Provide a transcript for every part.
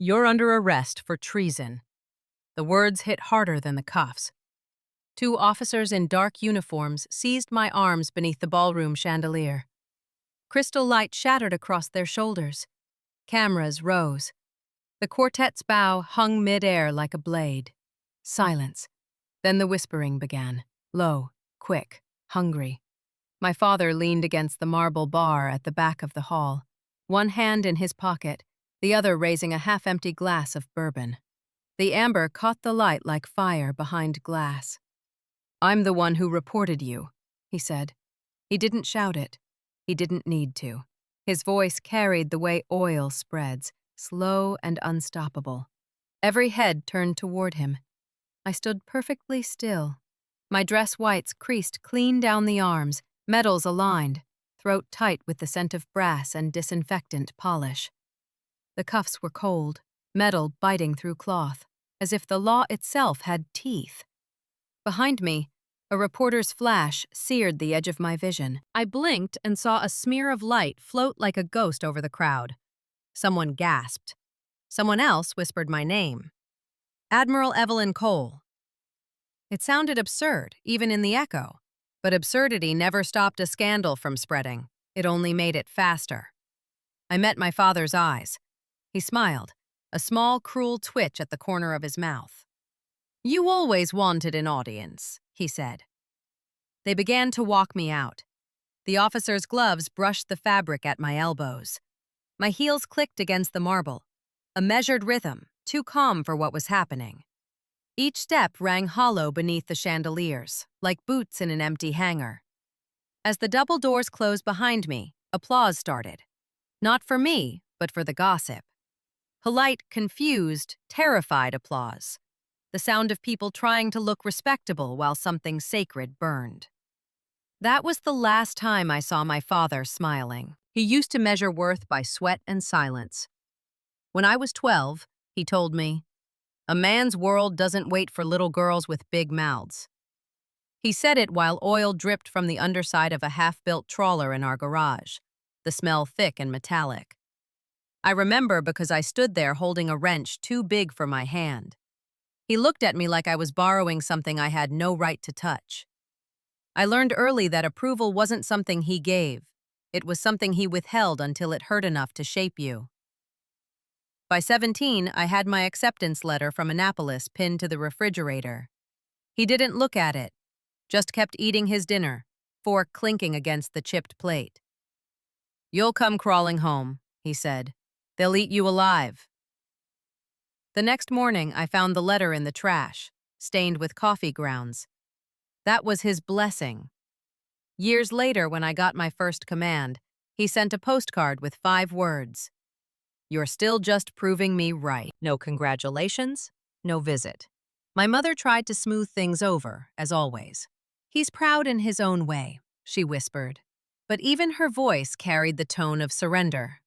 "You're under arrest for treason." The words hit harder than the cuffs. Two officers in dark uniforms seized my arms beneath the ballroom chandelier. Crystal light shattered across their shoulders. Cameras rose. The quartet's bow hung mid-air like a blade. Silence. Then the whispering began, low, quick, hungry. My father leaned against the marble bar at the back of the hall, one hand in his pocket, the other raising a half-empty glass of bourbon. The amber caught the light like fire behind glass. "I'm the one who reported you," he said. He didn't shout it. He didn't need to. His voice carried the way oil spreads, slow and unstoppable. Every head turned toward him. I stood perfectly still. My dress whites creased clean down the arms, medals aligned, throat tight with the scent of brass and disinfectant polish. The cuffs were cold, metal biting through cloth, as if the law itself had teeth. Behind me, a reporter's flash seared the edge of my vision. I blinked and saw a smear of light float like a ghost over the crowd. Someone gasped. Someone else whispered my name. Admiral Evelyn Cole. It sounded absurd, even in the echo. But absurdity never stopped a scandal from spreading. It only made it faster. I met my father's eyes. He smiled, a small, cruel twitch at the corner of his mouth. "You always wanted an audience," he said. They began to walk me out. The officer's gloves brushed the fabric at my elbows. My heels clicked against the marble, a measured rhythm, too calm for what was happening. Each step rang hollow beneath the chandeliers, like boots in an empty hangar. As the double doors closed behind me, applause started. Not for me, but for the gossip. Polite, confused, terrified applause. The sound of people trying to look respectable while something sacred burned. That was the last time I saw my father smiling. He used to measure worth by sweat and silence. When I was 12, he told me, "A man's world doesn't wait for little girls with big mouths." He said it while oil dripped from the underside of a half-built trawler in our garage, the smell thick and metallic. I remember because I stood there holding a wrench too big for my hand. He looked at me like I was borrowing something I had no right to touch. I learned early that approval wasn't something he gave. It was something he withheld until it hurt enough to shape you. By 17, I had my acceptance letter from Annapolis pinned to the refrigerator. He didn't look at it, just kept eating his dinner, fork clinking against the chipped plate. "You'll come crawling home," he said. "They'll eat you alive." The next morning, I found the letter in the trash, stained with coffee grounds. That was his blessing. Years later, when I got my first command, he sent a postcard with 5 words. "You're still just proving me right." No congratulations, no visit. My mother tried to smooth things over, as always. "He's proud in his own way," she whispered. But even her voice carried the tone of surrender.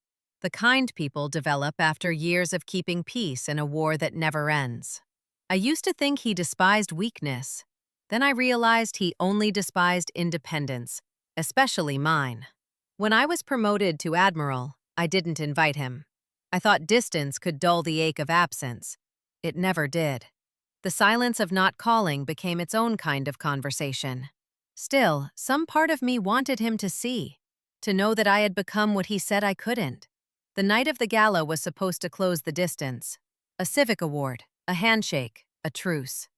The kind people develop after years of keeping peace in a war that never ends. I used to think he despised weakness. Then I realized he only despised independence, especially mine. When I was promoted to admiral, I didn't invite him. I thought distance could dull the ache of absence. It never did. The silence of not calling became its own kind of conversation. Still, some part of me wanted him to see, to know that I had become what he said I couldn't. The night of the gala was supposed to close the distance. A civic award, a handshake, a truce.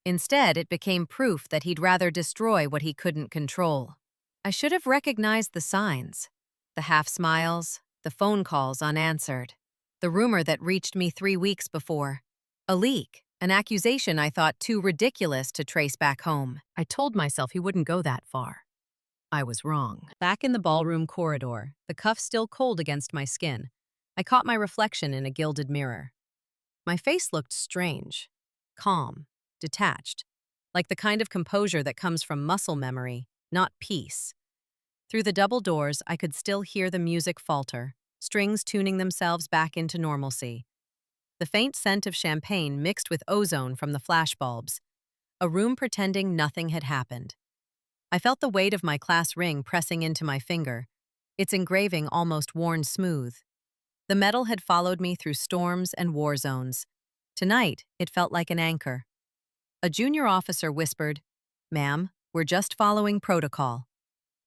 Instead, it became proof that he'd rather destroy what he couldn't control. I should have recognized the signs. The half-smiles, the phone calls unanswered. The rumor that reached me 3 weeks before. A leak, an accusation I thought too ridiculous to trace back home. I told myself he wouldn't go that far. I was wrong. Back in the ballroom corridor, the cuffs still cold against my skin, I caught my reflection in a gilded mirror. My face looked strange, calm, detached, like the kind of composure that comes from muscle memory, not peace. Through the double doors, I could still hear the music falter, strings tuning themselves back into normalcy. The faint scent of champagne mixed with ozone from the flashbulbs, a room pretending nothing had happened. I felt the weight of my class ring pressing into my finger, its engraving almost worn smooth. The metal had followed me through storms and war zones. Tonight, it felt like an anchor. A junior officer whispered, "Ma'am, we're just following protocol."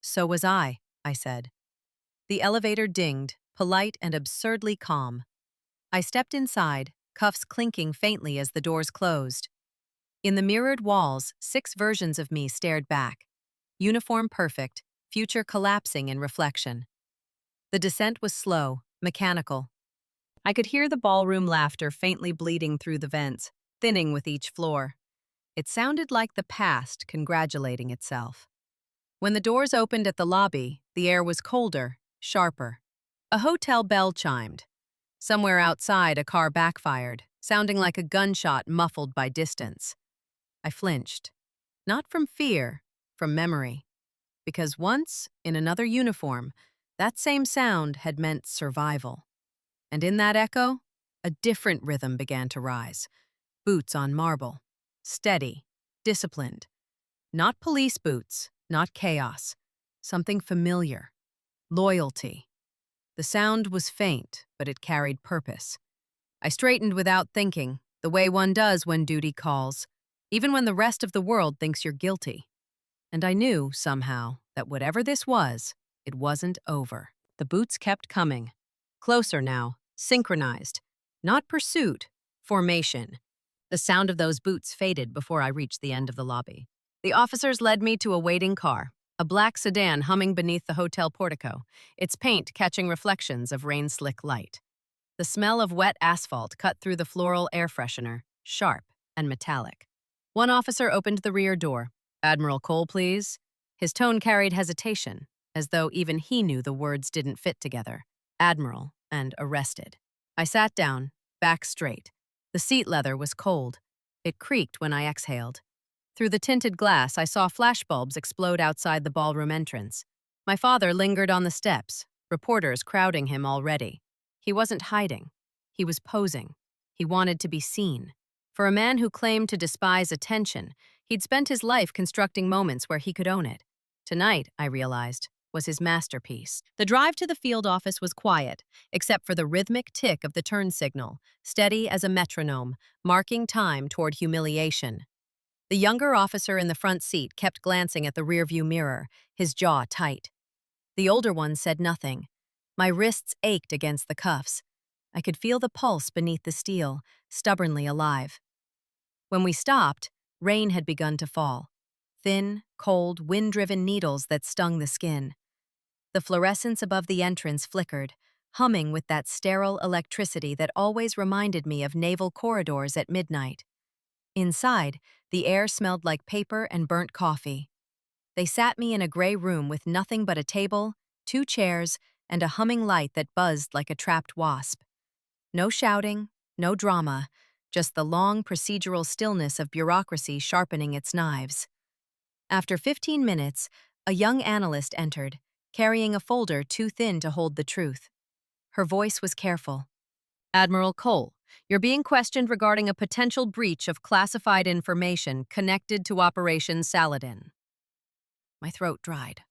"So was I said. The elevator dinged, polite and absurdly calm. I stepped inside, cuffs clinking faintly as the doors closed. In the mirrored walls, 6 versions of me stared back. Uniform perfect, future collapsing in reflection. The descent was slow, mechanical. I could hear the ballroom laughter faintly bleeding through the vents, thinning with each floor. It sounded like the past congratulating itself. When the doors opened at the lobby, the air was colder, sharper. A hotel bell chimed. Somewhere outside, a car backfired, sounding like a gunshot muffled by distance. I flinched. Not from fear, from memory. Because once, in another uniform, that same sound had meant survival. And in that echo, a different rhythm began to rise. Boots on marble. Steady. Disciplined. Not police boots, not chaos. Something familiar. Loyalty. The sound was faint, but it carried purpose. I straightened without thinking, the way one does when duty calls, even when the rest of the world thinks you're guilty. And I knew, somehow, that whatever this was, it wasn't over. The boots kept coming. Closer now, synchronized. Not pursuit, formation. The sound of those boots faded before I reached the end of the lobby. The officers led me to a waiting car, a black sedan humming beneath the hotel portico, its paint catching reflections of rain-slick light. The smell of wet asphalt cut through the floral air freshener, sharp and metallic. One officer opened the rear door. "Admiral Cole, please." His tone carried hesitation, as though even he knew the words didn't fit together. Admiral and arrested. I sat down, back straight. The seat leather was cold. It creaked when I exhaled. Through the tinted glass, I saw flashbulbs explode outside the ballroom entrance. My father lingered on the steps, reporters crowding him already. He wasn't hiding. He was posing. He wanted to be seen. For a man who claimed to despise attention, he'd spent his life constructing moments where he could own it. Tonight, I realized, was his masterpiece. The drive to the field office was quiet, except for the rhythmic tick of the turn signal, steady as a metronome, marking time toward humiliation. The younger officer in the front seat kept glancing at the rearview mirror, his jaw tight. The older one said nothing. My wrists ached against the cuffs. I could feel the pulse beneath the steel, stubbornly alive. When we stopped, rain had begun to fall. Thin, cold, wind-driven needles that stung the skin. The fluorescence above the entrance flickered, humming with that sterile electricity that always reminded me of naval corridors at midnight. Inside, the air smelled like paper and burnt coffee. They sat me in a gray room with nothing but a table, 2 chairs, and a humming light that buzzed like a trapped wasp. No shouting, no drama, just the long procedural stillness of bureaucracy sharpening its knives. After 15 minutes, a young analyst entered, carrying a folder too thin to hold the truth. Her voice was careful. "Admiral Cole, you're being questioned regarding a potential breach of classified information connected to Operation Saladin." My throat dried.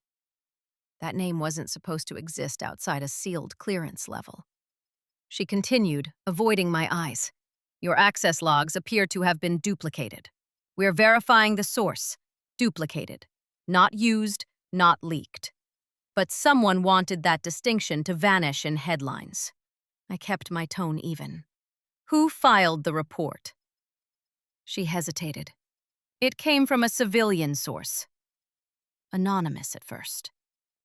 That name wasn't supposed to exist outside a sealed clearance level. She continued, avoiding my eyes. "Your access logs appear to have been duplicated. We're verifying the source. Duplicated. Not used, not leaked. But someone wanted that distinction to vanish in headlines." I kept my tone even. "Who filed the report?" She hesitated. "It came from a civilian source. Anonymous at first.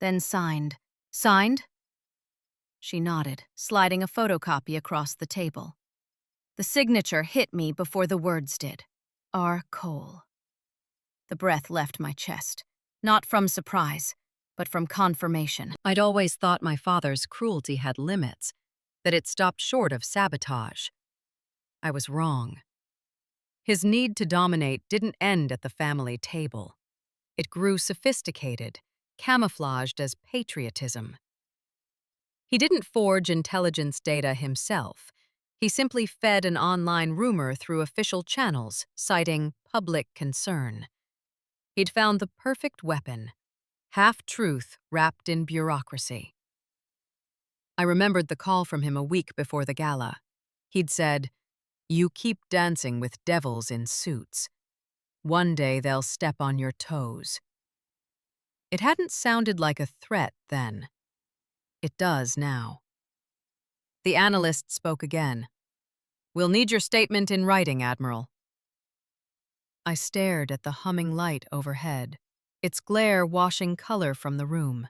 Then signed." "Signed?" She nodded, sliding a photocopy across the table. The signature hit me before the words did. R. Cole. The breath left my chest, not from surprise, but from confirmation. I'd always thought my father's cruelty had limits, that it stopped short of sabotage. I was wrong. His need to dominate didn't end at the family table. It grew sophisticated, camouflaged as patriotism. He didn't forge intelligence data himself. He simply fed an online rumor through official channels, citing public concern. He'd found the perfect weapon, half-truth wrapped in bureaucracy. I remembered the call from him a week before the gala. He'd said, "You keep dancing with devils in suits. One day they'll step on your toes." It hadn't sounded like a threat then. It does now. The analyst spoke again. "We'll need your statement in writing, Admiral." I stared at the humming light overhead, its glare washing color from the room.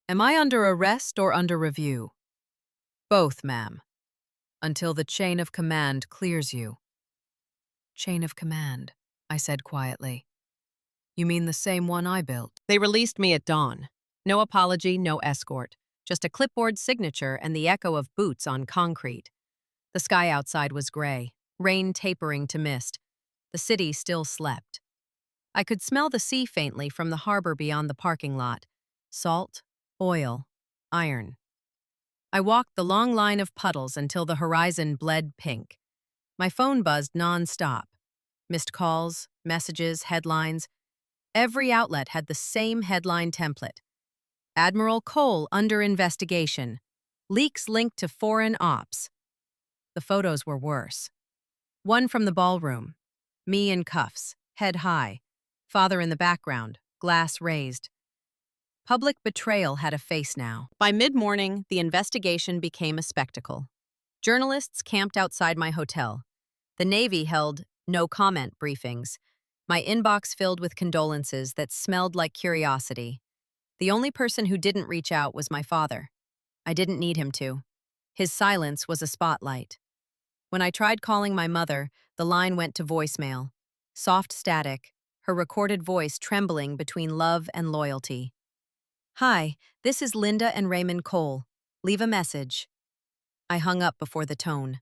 "Am I under arrest or under review?" "Both, ma'am. Until the chain of command clears you." "Chain of command," I said quietly. "You mean the same one I built?" They released me at dawn. No apology, no escort. Just a clipboard signature and the echo of boots on concrete. The sky outside was gray, rain tapering to mist. The city still slept. I could smell the sea faintly from the harbor beyond the parking lot. Salt, oil, iron. I walked the long line of puddles until the horizon bled pink. My phone buzzed non-stop. Missed calls, messages, headlines. Every outlet had the same headline template. Admiral Cole under investigation. Leaks linked to foreign ops. The photos were worse. One from the ballroom. Me in cuffs, head high. Father in the background, glass raised. Public betrayal had a face now. By mid-morning, the investigation became a spectacle. Journalists camped outside my hotel. The Navy held no-comment briefings. My inbox filled with condolences that smelled like curiosity. The only person who didn't reach out was my father. I didn't need him to. His silence was a spotlight. When I tried calling my mother, the line went to voicemail. Soft static, her recorded voice trembling between love and loyalty. "Hi, this is Linda and Raymond Cole. Leave a message." I hung up before the tone.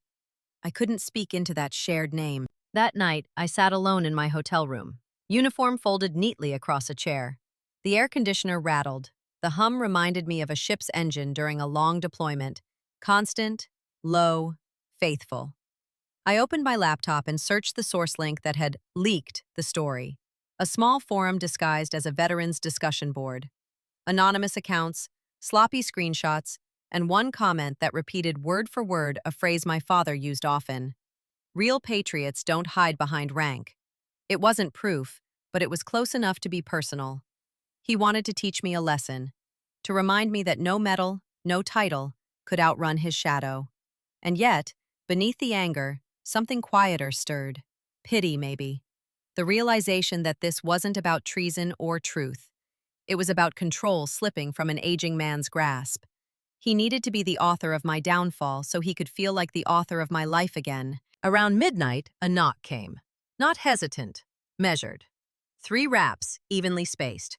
I couldn't speak into that shared name. That night, I sat alone in my hotel room, uniform folded neatly across a chair. The air conditioner rattled. The hum reminded me of a ship's engine during a long deployment. Constant, low, faithful. I opened my laptop and searched the source link that had leaked the story. A small forum disguised as a veterans discussion board. Anonymous accounts, sloppy screenshots, and one comment that repeated word for word a phrase my father used often. "Real patriots don't hide behind rank." It wasn't proof, but it was close enough to be personal. He wanted to teach me a lesson, to remind me that no medal, no title, could outrun his shadow. And yet, beneath the anger, something quieter stirred. Pity, maybe. The realization that this wasn't about treason or truth. It was about control slipping from an aging man's grasp. He needed to be the author of my downfall so he could feel like the author of my life again. Around midnight, a knock came. Not hesitant, measured. 3 raps, evenly spaced.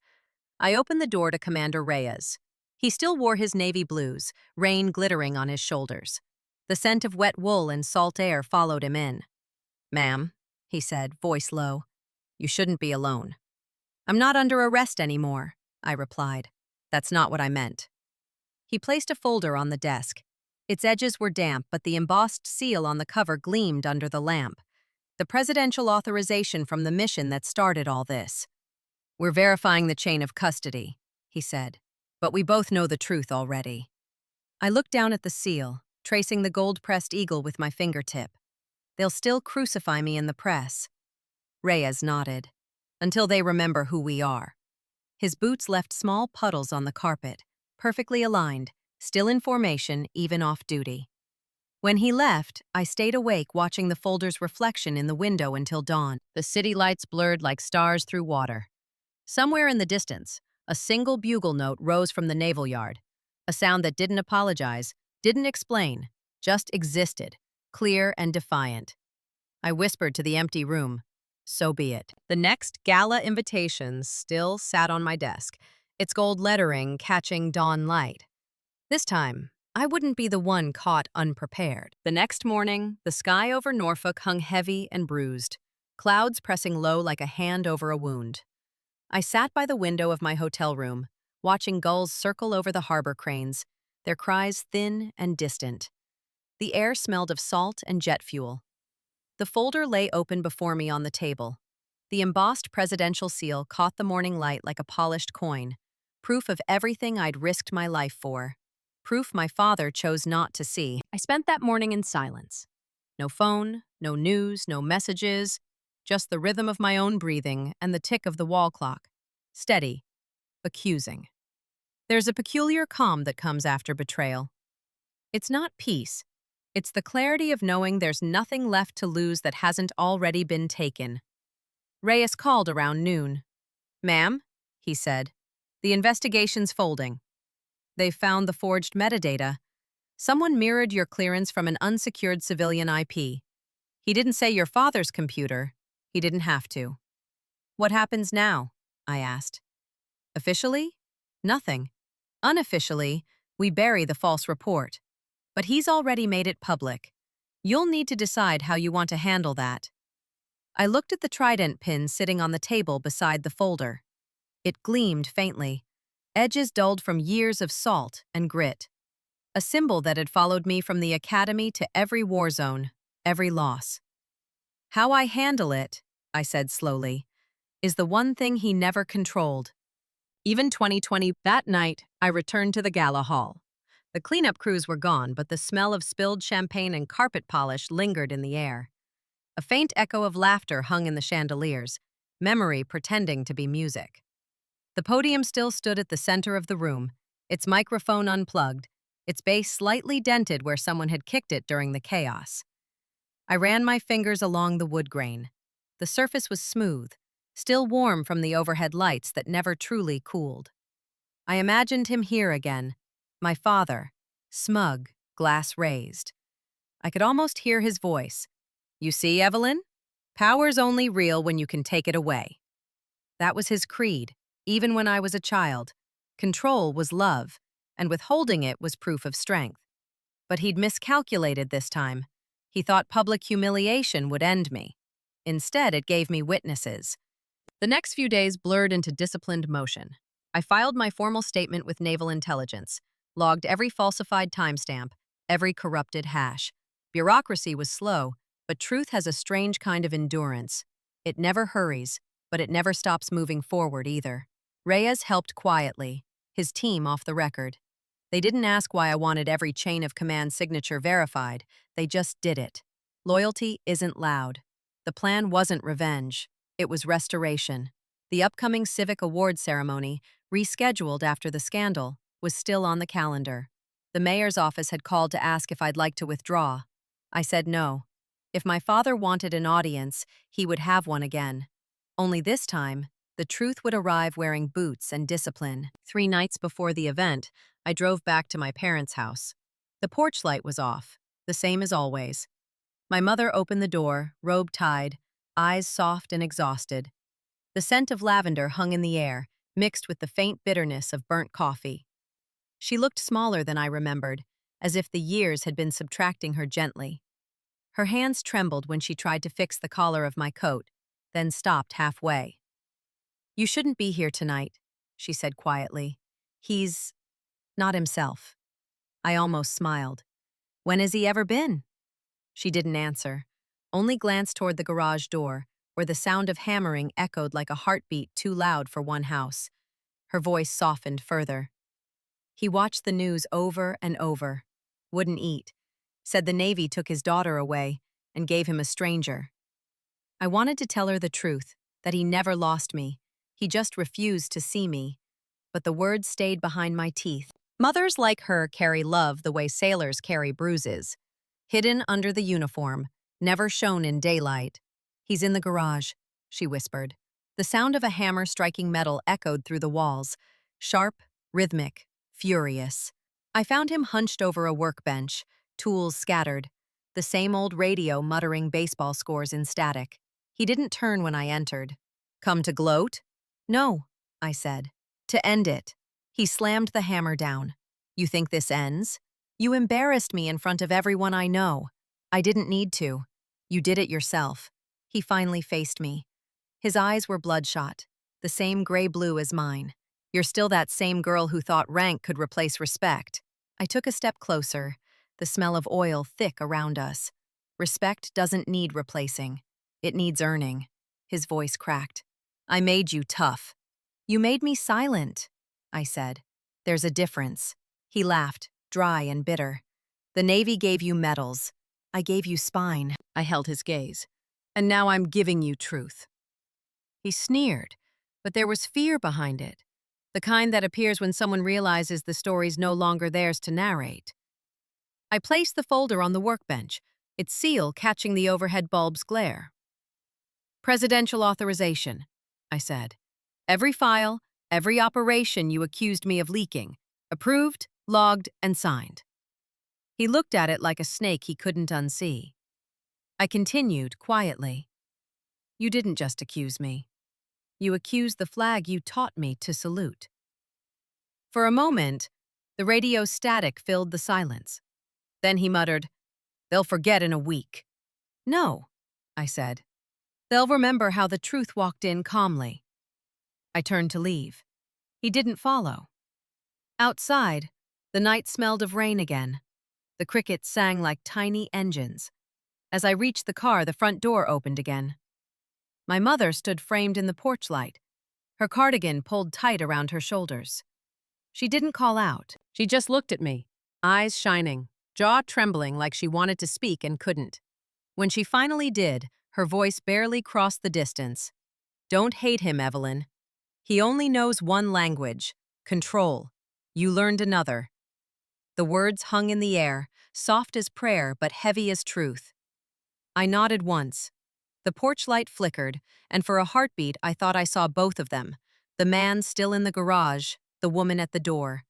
I opened the door to Commander Reyes. He still wore his navy blues, rain glittering on his shoulders. The scent of wet wool and salt air followed him in. "Ma'am," he said, voice low, "you shouldn't be alone." "I'm not under arrest anymore," I replied. "That's not what I meant." He placed a folder on the desk. Its edges were damp, but the embossed seal on the cover gleamed under the lamp. The presidential authorization from the mission that started all this. "We're verifying the chain of custody," he said, "but we both know the truth already." I looked down at the seal, tracing the gold-pressed eagle with my fingertip. "They'll still crucify me in the press." Reyes nodded. "Until they remember who we are." His boots left small puddles on the carpet, perfectly aligned, still in formation, even off duty. When he left, I stayed awake watching the folder's reflection in the window until dawn. The city lights blurred like stars through water. Somewhere in the distance, a single bugle note rose from the naval yard, a sound that didn't apologize, didn't explain, just existed, clear and defiant. I whispered to the empty room, "So be it." The next gala invitation still sat on my desk, its gold lettering catching dawn light. This time, I wouldn't be the one caught unprepared. The next morning, the sky over Norfolk hung heavy and bruised, clouds pressing low like a hand over a wound. I sat by the window of my hotel room, watching gulls circle over the harbor cranes, their cries thin and distant. The air smelled of salt and jet fuel. The folder lay open before me on the table. The embossed presidential seal caught the morning light like a polished coin, proof of everything I'd risked my life for. proof my father chose not to see. I spent that morning in silence. No phone, no news, no messages, just the rhythm of my own breathing and the tick of the wall clock. Steady, accusing. There's a peculiar calm that comes after betrayal. It's not peace. It's the clarity of knowing there's nothing left to lose that hasn't already been taken. Reyes called around noon. "Ma'am," he said, "the investigation's folding. They've found the forged metadata. Someone mirrored your clearance from an unsecured civilian IP. He didn't say your father's computer. He didn't have to." "What happens now?" I asked. "Officially? Nothing. Unofficially, we bury the false report. But he's already made it public. You'll need to decide how you want to handle that." I looked at the trident pin sitting on the table beside the folder. It gleamed faintly, edges dulled from years of salt and grit. A symbol that had followed me from the academy to every war zone, every loss. "How I handle it," I said slowly, "is the one thing he never controlled." Even 2020, that night, I returned to the gala hall. The cleanup crews were gone, but the smell of spilled champagne and carpet polish lingered in the air. A faint echo of laughter hung in the chandeliers, memory pretending to be music. The podium still stood at the center of the room, its microphone unplugged, its base slightly dented where someone had kicked it during the chaos. I ran my fingers along the wood grain. The surface was smooth, still warm from the overhead lights that never truly cooled. I imagined him here again, my father, smug, glass raised. I could almost hear his voice. "You see, Evelyn? Power's only real when you can take it away." That was his creed, even when I was a child. Control was love, and withholding it was proof of strength. But he'd miscalculated this time. He thought public humiliation would end me. Instead, it gave me witnesses. The next few days blurred into disciplined motion. I filed my formal statement with Naval Intelligence, logged every falsified timestamp, every corrupted hash. Bureaucracy was slow, but truth has a strange kind of endurance. It never hurries, but it never stops moving forward either. Reyes helped quietly, his team off the record. They didn't ask why I wanted every chain of command signature verified, they just did it. Loyalty isn't loud. The plan wasn't revenge, it was restoration. The upcoming civic award ceremony, rescheduled after the scandal, was still on the calendar. The mayor's office had called to ask if I'd like to withdraw. I said no. If my father wanted an audience, he would have one again. Only this time, the truth would arrive wearing boots and discipline. 3 nights before the event, I drove back to my parents' house. The porch light was off, the same as always. My mother opened the door, robe tied, eyes soft and exhausted. The scent of lavender hung in the air, mixed with the faint bitterness of burnt coffee. She looked smaller than I remembered, as if the years had been subtracting her gently. Her hands trembled when she tried to fix the collar of my coat, then stopped halfway. "You shouldn't be here tonight," she said quietly. "He's not himself." I almost smiled. "When has he ever been?" She didn't answer, only glanced toward the garage door, where the sound of hammering echoed like a heartbeat too loud for one house. Her voice softened further. "He watched the news over and over. Wouldn't eat. Said the Navy took his daughter away and gave him a stranger." I wanted to tell her the truth, that he never lost me. He just refused to see me. But the words stayed behind my teeth. Mothers like her carry love the way sailors carry bruises. Hidden under the uniform, never shown in daylight. "He's in the garage," she whispered. The sound of a hammer striking metal echoed through the walls, sharp, rhythmic, furious. I found him hunched over a workbench, tools scattered, the same old radio muttering baseball scores in static. He didn't turn when I entered. "Come to gloat?" "No," I said. "To end it." He slammed the hammer down. "You think this ends? You embarrassed me in front of everyone I know. I didn't need to. You did it yourself." He finally faced me. His eyes were bloodshot, the same gray-blue as mine. "You're still that same girl who thought rank could replace respect." I took a step closer, the smell of oil thick around us. "Respect doesn't need replacing. It needs earning." His voice cracked. "I made you tough." "You made me silent," I said. "There's a difference." He laughed. dry and bitter. The Navy gave you medals. I gave you spine. I held his gaze. And now I'm giving you truth. He sneered, but there was fear behind it, the kind that appears when someone realizes the story's no longer theirs to narrate. I placed the folder on the workbench, its seal catching the overhead bulb's glare. Presidential authorization, I said. Every file, every operation you accused me of leaking. Approved, logged, and signed. He looked at it like a snake he couldn't unsee. I continued, quietly. You didn't just accuse me. You accused the flag you taught me to salute. For a moment, the radio static filled the silence. Then he muttered, "They'll forget in a week." "No," I said. "They'll remember how the truth walked in calmly." I turned to leave. He didn't follow. Outside, the night smelled of rain again. The crickets sang like tiny engines. As I reached the car, the front door opened again. My mother stood framed in the porch light, her cardigan pulled tight around her shoulders. She didn't call out. She just looked at me, eyes shining, jaw trembling like she wanted to speak and couldn't. When she finally did, her voice barely crossed the distance. "Don't hate him, Evelyn. He only knows one language, control. You learned another." The words hung in the air, soft as prayer but heavy as truth. I nodded once. The porch light flickered, and for a heartbeat I thought I saw both of them, the man still in the garage, the woman at the door.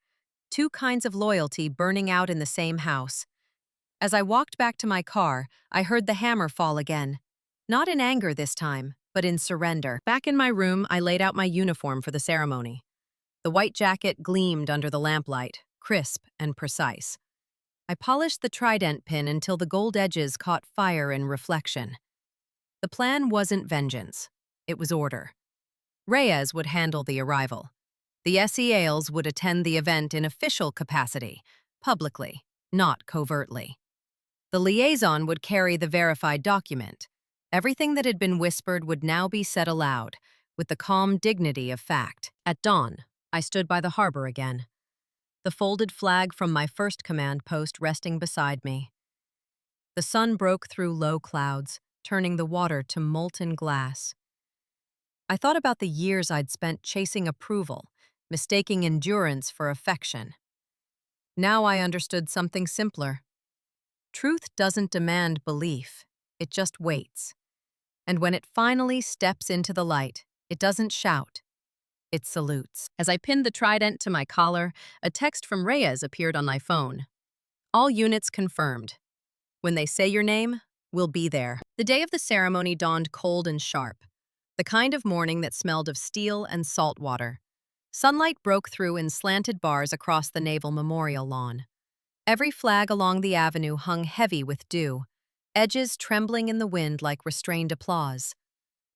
Two kinds of loyalty burning out in the same house. As I walked back to my car, I heard the hammer fall again. Not in anger this time, but in surrender. Back in my room, I laid out my uniform for the ceremony. The white jacket gleamed under the lamplight, crisp and precise. I polished the trident pin until the gold edges caught fire in reflection. The plan wasn't vengeance. It was order. Reyes would handle the arrival. The SEALs would attend the event in official capacity, publicly, not covertly. The liaison would carry the verified document. Everything that had been whispered would now be said aloud, with the calm dignity of fact. At dawn, I stood by the harbor again, the folded flag from my first command post resting beside me. The sun broke through low clouds, turning the water to molten glass. I thought about the years I'd spent chasing approval, mistaking endurance for affection. Now I understood something simpler. Truth doesn't demand belief, it just waits. And when it finally steps into the light, it doesn't shout, it salutes. As I pinned the trident to my collar, a text from Reyes appeared on my phone. "All units confirmed. When they say your name, we'll be there." The day of the ceremony dawned cold and sharp, the kind of morning that smelled of steel and salt water. Sunlight broke through in slanted bars across the Naval Memorial lawn. Every flag along the avenue hung heavy with dew, edges trembling in the wind like restrained applause.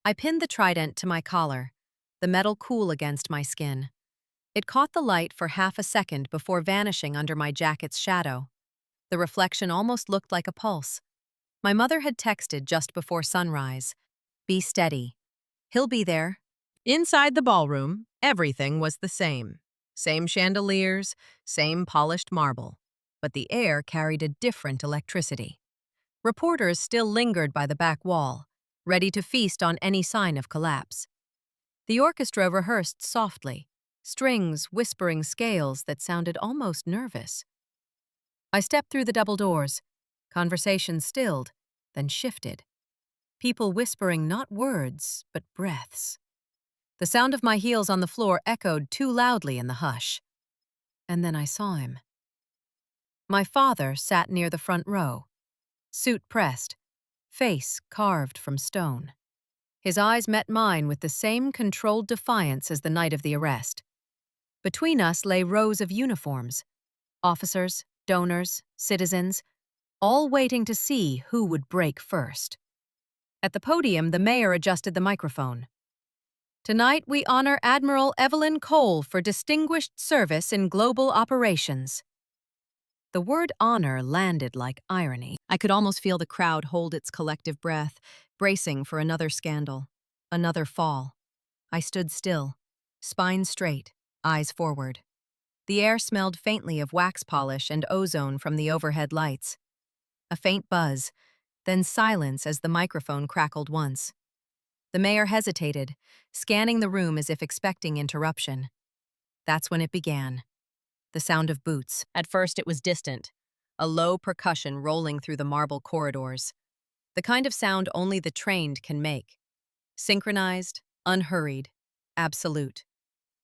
I pinned the trident to my collar, the metal cool against my skin. It caught the light for half a second before vanishing under my jacket's shadow. The reflection almost looked like a pulse. My mother had texted just before sunrise, "Be steady. He'll be there." Inside the ballroom, everything was the same. Same chandeliers, same polished marble. But the air carried a different electricity. Reporters still lingered by the back wall, ready to feast on any sign of collapse. The orchestra rehearsed softly, strings whispering scales that sounded almost nervous. I stepped through the double doors. Conversation stilled, then shifted. People whispering not words, but breaths. The sound of my heels on the floor echoed too loudly in the hush. And then I saw him. My father sat near the front row, suit pressed, face carved from stone. His eyes met mine with the same controlled defiance as the night of the arrest. Between us lay rows of uniforms, officers, donors, citizens, all waiting to see who would break first. At the podium, the mayor adjusted the microphone. "Tonight we honor Admiral Evelyn Cole for distinguished service in global operations." The word honor landed like irony. I could almost feel the crowd hold its collective breath, bracing for another scandal, another fall. I stood still, spine straight, eyes forward. The air smelled faintly of wax polish and ozone from the overhead lights. A faint buzz, then silence as the microphone crackled once. The mayor hesitated, scanning the room as if expecting interruption. That's when it began. The sound of boots. At first it was distant, a low percussion rolling through the marble corridors. The kind of sound only the trained can make. Synchronized, unhurried, absolute.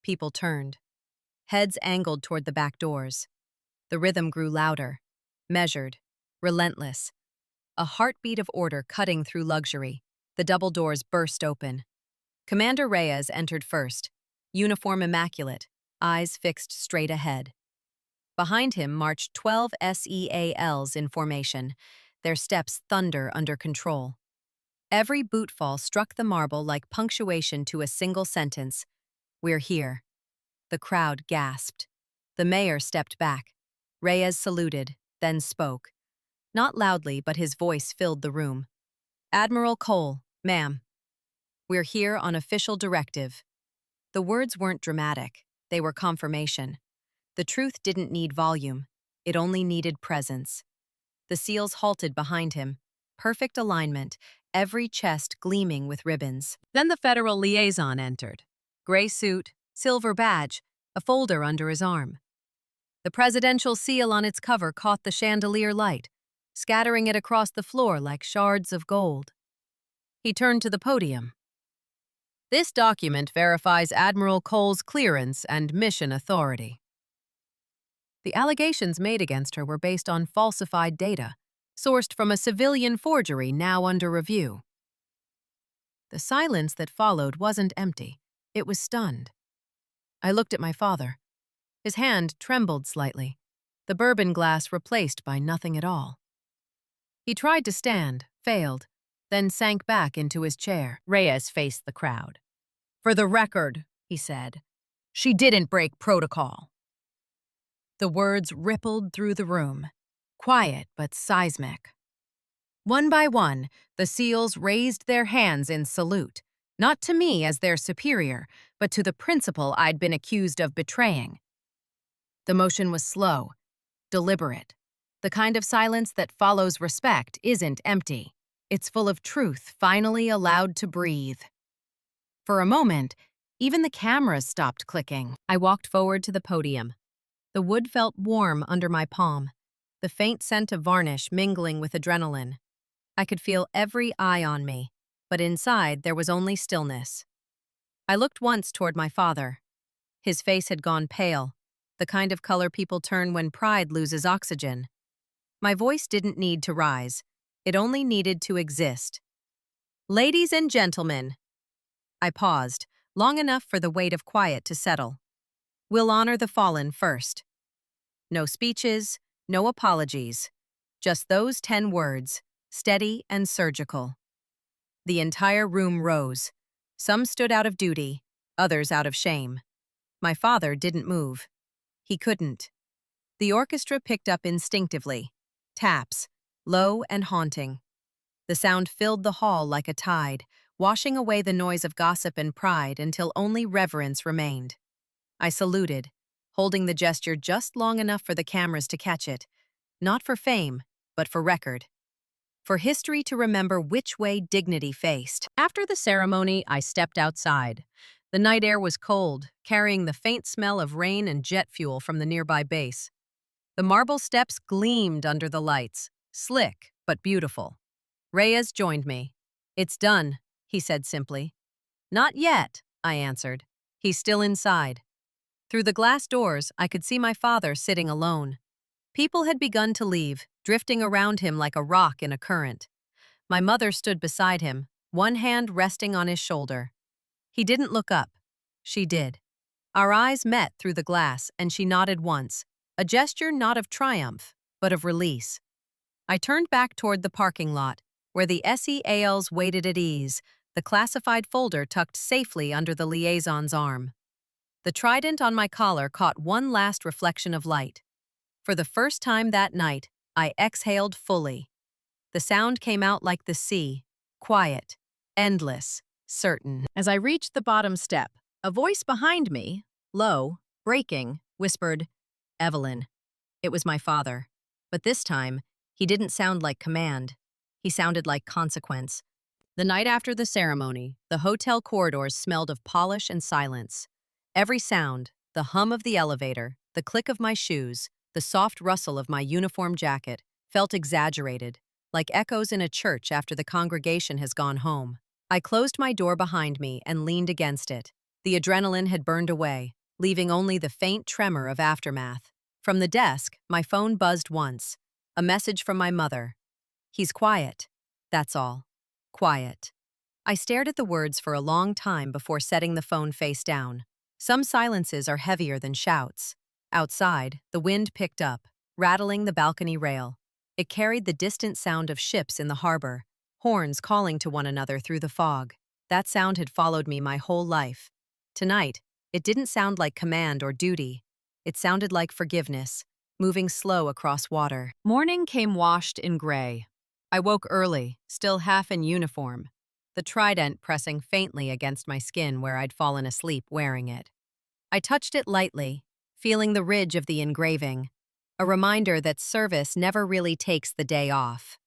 People turned. Heads angled toward the back doors. The rhythm grew louder, measured, relentless. A heartbeat of order cutting through luxury. The double doors burst open. Commander Reyes entered first, uniform immaculate, eyes fixed straight ahead. Behind him marched 12 SEALs in formation, their steps thunder under control. Every bootfall struck the marble like punctuation to a single sentence. "We're here." The crowd gasped. The mayor stepped back. Reyes saluted, then spoke. Not loudly, but his voice filled the room. "Admiral Cole, ma'am. We're here on official directive." The words weren't dramatic. They were confirmation. The truth didn't need volume. It only needed presence. The SEALs halted behind him. Perfect alignment, every chest gleaming with ribbons. Then the federal liaison entered. Gray suit, silver badge, a folder under his arm. The presidential seal on its cover caught the chandelier light, scattering it across the floor like shards of gold. He turned to the podium. "This document verifies Admiral Cole's clearance and mission authority." The allegations made against her were based on falsified data, sourced from a civilian forgery now under review. The silence that followed wasn't empty. It was stunned. I looked at my father. His hand trembled slightly, the bourbon glass replaced by nothing at all. He tried to stand, failed, then sank back into his chair. Reyes faced the crowd. "For the record," he said, "she didn't break protocol." The words rippled through the room, quiet but seismic. One by one, the SEALs raised their hands in salute, not to me as their superior, but to the principal I'd been accused of betraying. The motion was slow, deliberate. The kind of silence that follows respect isn't empty. It's full of truth finally allowed to breathe. For a moment, even the cameras stopped clicking. I walked forward to the podium. The wood felt warm under my palm, the faint scent of varnish mingling with adrenaline. I could feel every eye on me, but inside there was only stillness. I looked once toward my father. His face had gone pale, the kind of color people turn when pride loses oxygen. My voice didn't need to rise. It only needed to exist. "Ladies and gentlemen," I paused, long enough for the weight of quiet to settle. "We'll honor the fallen first." No speeches, no apologies. Just those 10 words, steady and surgical. The entire room rose. Some stood out of duty, others out of shame. My father didn't move. He couldn't. The orchestra picked up instinctively. Taps, low and haunting. The sound filled the hall like a tide, washing away the noise of gossip and pride until only reverence remained. I saluted, holding the gesture just long enough for the cameras to catch it, not for fame, but for record. For history to remember which way dignity faced. After the ceremony, I stepped outside. The night air was cold, carrying the faint smell of rain and jet fuel from the nearby base. The marble steps gleamed under the lights, slick but beautiful. Reyes joined me. "It's done," he said simply. "Not yet," I answered. "He's still inside." Through the glass doors, I could see my father sitting alone. People had begun to leave, drifting around him like a rock in a current. My mother stood beside him, one hand resting on his shoulder. He didn't look up. She did. Our eyes met through the glass, and she nodded once, a gesture not of triumph, but of release. I turned back toward the parking lot, where the SEALs waited at ease, the classified folder tucked safely under the liaison's arm. The trident on my collar caught one last reflection of light. For the first time that night, I exhaled fully. The sound came out like the sea, quiet, endless, certain. As I reached the bottom step, a voice behind me, low, breaking, whispered, "Evelyn." It was my father. But this time, he didn't sound like command. He sounded like consequence. The night after the ceremony, the hotel corridors smelled of polish and silence. Every sound, the hum of the elevator, the click of my shoes, the soft rustle of my uniform jacket, felt exaggerated, like echoes in a church after the congregation has gone home. I closed my door behind me and leaned against it. The adrenaline had burned away, leaving only the faint tremor of aftermath. From the desk, my phone buzzed once. A message from my mother. "He's quiet. That's all. Quiet." I stared at the words for a long time before setting the phone face down. Some silences are heavier than shouts. Outside, the wind picked up, rattling the balcony rail. It carried the distant sound of ships in the harbor, horns calling to one another through the fog. That sound had followed me my whole life. Tonight, it didn't sound like command or duty. It sounded like forgiveness, moving slow across water. Morning came washed in gray. I woke early, still half in uniform, the trident pressing faintly against my skin where I'd fallen asleep wearing it. I touched it lightly, feeling the ridge of the engraving, a reminder that service never really takes the day off.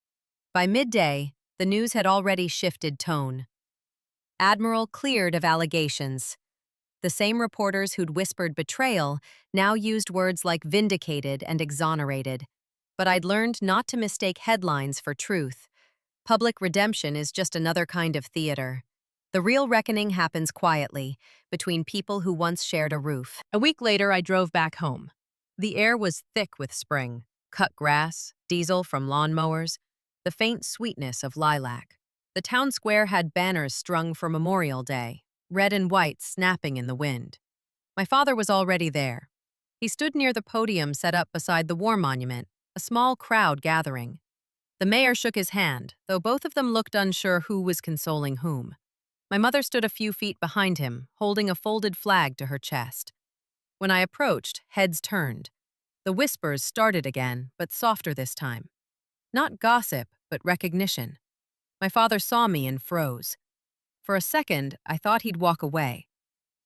By midday, the news had already shifted tone. Admiral cleared of allegations. The same reporters who'd whispered betrayal now used words like vindicated and exonerated. But I'd learned not to mistake headlines for truth. Public redemption is just another kind of theater. The real reckoning happens quietly, between people who once shared a roof. A week later, I drove back home. The air was thick with spring, cut grass, diesel from lawnmowers, the faint sweetness of lilac. The town square had banners strung for Memorial Day, red and white snapping in the wind. My father was already there. He stood near the podium set up beside the War Monument, a small crowd gathering. The mayor shook his hand, though both of them looked unsure who was consoling whom. My mother stood a few feet behind him, holding a folded flag to her chest. When I approached, heads turned. The whispers started again, but softer this time. Not gossip, but recognition. My father saw me and froze. For a second, I thought he'd walk away.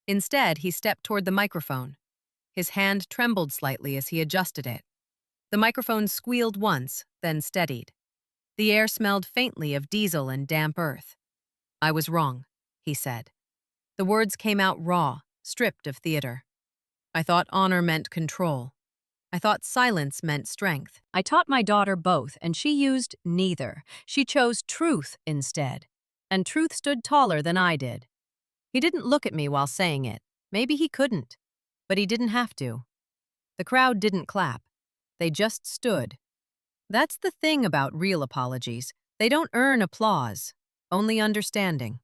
Instead, he stepped toward the microphone. His hand trembled slightly as he adjusted it. The microphone squealed once, then steadied. The air smelled faintly of diesel and damp earth. "I was wrong," he said. The words came out raw, stripped of theater. I thought honor meant control. I thought silence meant strength. I taught my daughter both, and she used neither. She chose truth instead. And truth stood taller than I did. He didn't look at me while saying it. Maybe he couldn't. But he didn't have to. The crowd didn't clap. They just stood. That's the thing about real apologies. They don't earn applause, only understanding.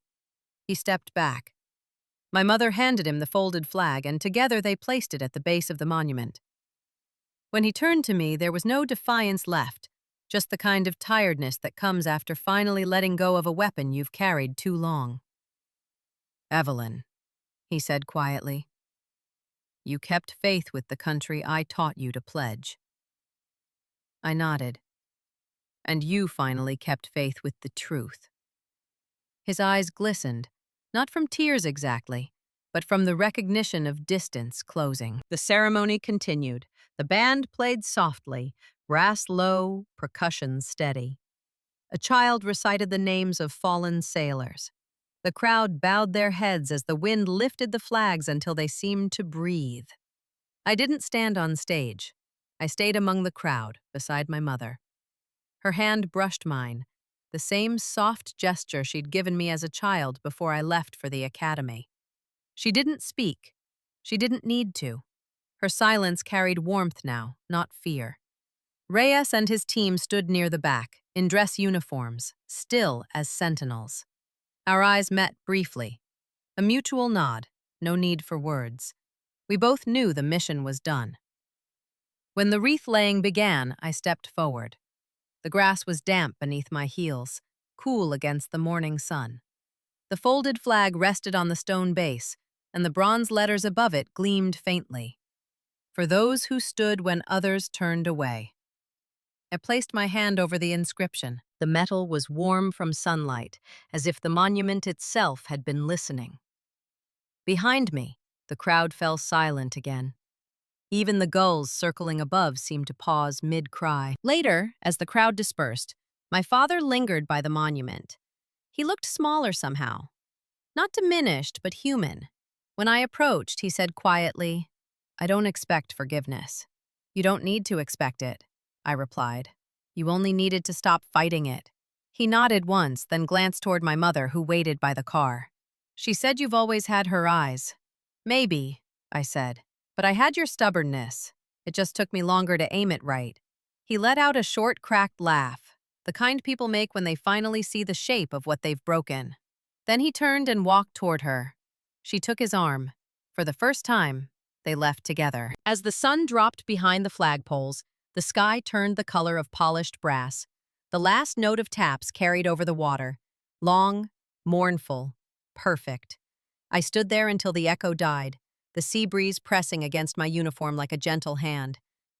He stepped back. My mother handed him the folded flag, and together they placed it at the base of the monument. When he turned to me, there was no defiance left, just the kind of tiredness that comes after finally letting go of a weapon you've carried too long. "Evelyn," he said quietly, "you kept faith with the country I taught you to pledge." I nodded. "And you finally kept faith with the truth." His eyes glistened, not from tears exactly, but from the recognition of distance closing. The ceremony continued. The band played softly, brass low, percussion steady. A child recited the names of fallen sailors. The crowd bowed their heads as the wind lifted the flags until they seemed to breathe. I didn't stand on stage. I stayed among the crowd, beside my mother. Her hand brushed mine, the same soft gesture she'd given me as a child before I left for the academy. She didn't speak. She didn't need to. Her silence carried warmth now, not fear. Reyes and his team stood near the back, in dress uniforms, still as sentinels. Our eyes met briefly. A mutual nod, no need for words. We both knew the mission was done. When the wreath-laying began, I stepped forward. The grass was damp beneath my heels, cool against the morning sun. The folded flag rested on the stone base, and the bronze letters above it gleamed faintly. "For those who stood when others turned away." I placed my hand over the inscription. The metal was warm from sunlight, as if the monument itself had been listening. Behind me, the crowd fell silent again. Even the gulls circling above seemed to pause mid-cry. Later, as the crowd dispersed, my father lingered by the monument. He looked smaller somehow. Not diminished, but human. When I approached, he said quietly, "I don't expect forgiveness." "You don't need to expect it," I replied. "You only needed to stop fighting it." He nodded once, then glanced toward my mother, who waited by the car. "She said you've always had her eyes." "Maybe," I said, "but I had your stubbornness. It just took me longer to aim it right." He let out a short, cracked laugh, the kind people make when they finally see the shape of what they've broken. Then he turned and walked toward her. She took his arm. For the first time, they left together. As the sun dropped behind the flagpoles, the sky turned the color of polished brass. The last note of taps carried over the water. Long, mournful, perfect. I stood there until the echo died, the sea breeze pressing against my uniform like a gentle hand.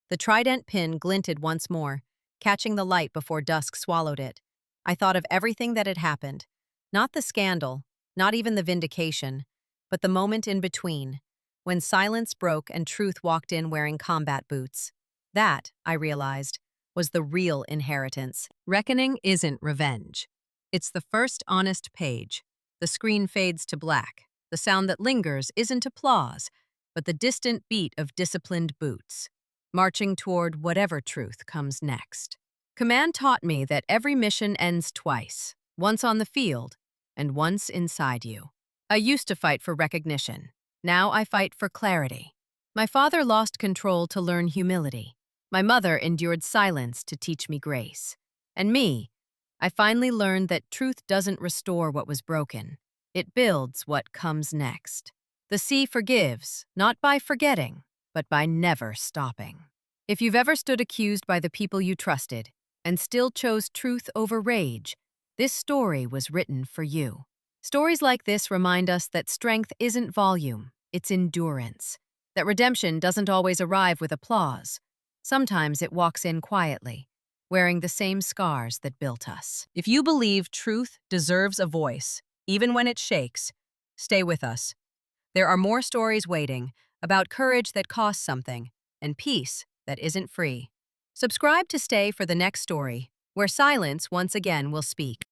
The trident pin glinted once more, catching the light before dusk swallowed it. I thought of everything that had happened. Not the scandal, not even the vindication, but the moment in between, when silence broke and truth walked in wearing combat boots. That, I realized, was the real inheritance. Reckoning isn't revenge. It's the first honest page. The screen fades to black. The sound that lingers isn't applause, but the distant beat of disciplined boots, marching toward whatever truth comes next. Command taught me that every mission ends twice, once on the field and once inside you. I used to fight for recognition. Now I fight for clarity. My father lost control to learn humility. My mother endured silence to teach me grace. And me, I finally learned that truth doesn't restore what was broken. It builds what comes next. The sea forgives, not by forgetting, but by never stopping. If you've ever stood accused by the people you trusted and still chose truth over rage, this story was written for you. Stories like this remind us that strength isn't volume, it's endurance. That redemption doesn't always arrive with applause. Sometimes it walks in quietly, wearing the same scars that built us. If you believe truth deserves a voice, even when it shakes, stay with us. There are more stories waiting about courage that costs something and peace that isn't free. Subscribe to stay for the next story, where silence once again will speak.